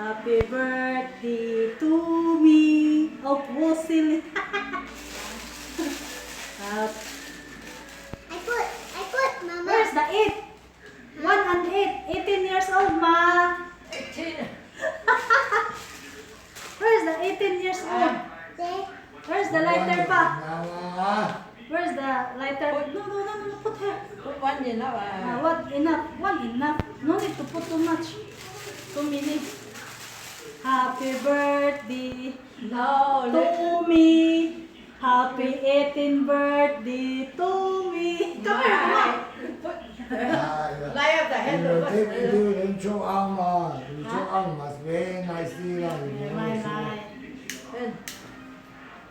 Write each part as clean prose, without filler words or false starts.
Happy birthday to me. Oh, silly. I put, Mama. Where's the 8? 1 and 8. 18 years old, Ma. 18. Where's the 18 years old? There. Where's the lighter, Pa? Mama. Where's the lighter? No, put here. Put one in now. What? Enough. 1 enough. No need to put too much. Too many. Happy birthday No, to me. Happy 18th birthday to me. Come here, Mama. Lay up the hand You of take me to us. the show arm. You show arm must very nicely.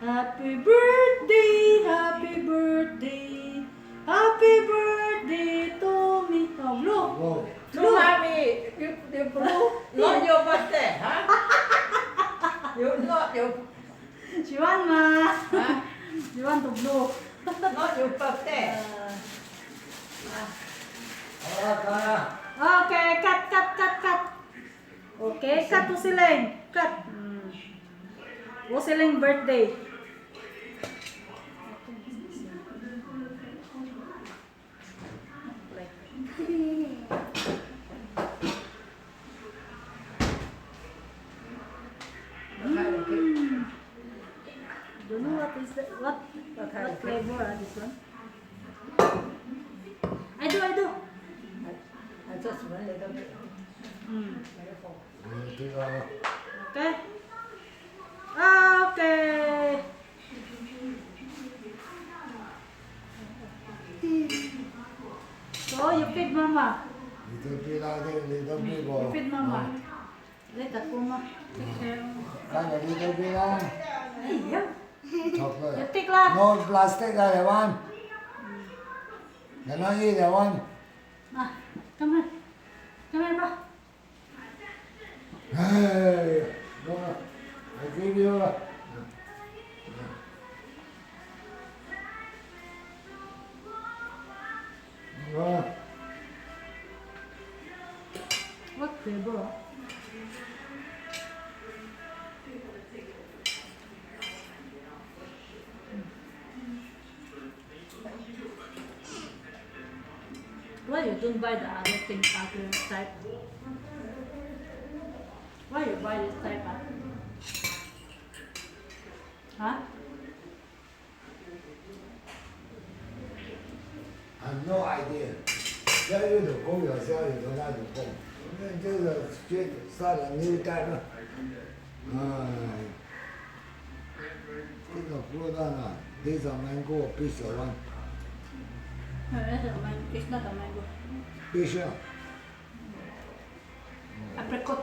Happy birthday, happy birthday, happy birthday to me. Oh, look. Whoa. To mommy, you blue, not your birthday, huh? You not your, She want, Ma. huh? You want to blow. Not your birthday. Okay, cut. Okay, cut to Sileng. Cut. Wo Sileng birthday. Don't know what is that. What flavor are this one? I do. I just one little bit. Okay. Okay. So you feed Mama. Little bit You feed Mama. Let that Mama take care. Kind of little bit on. Yeah. You Chocolate. take lah. No plastic, that one. Cannot eat that one. Come here. Come here, Pa. Hey, no, I give you. What flavor? Why you don't buy the other thing, other type? Why you buy this type? Huh? I have no idea. Tell you to go yourself, you don't have to go. Then just start a new type. This is fruit one. This is a mango, piece of one. It's not a mango. Piece. Apricot.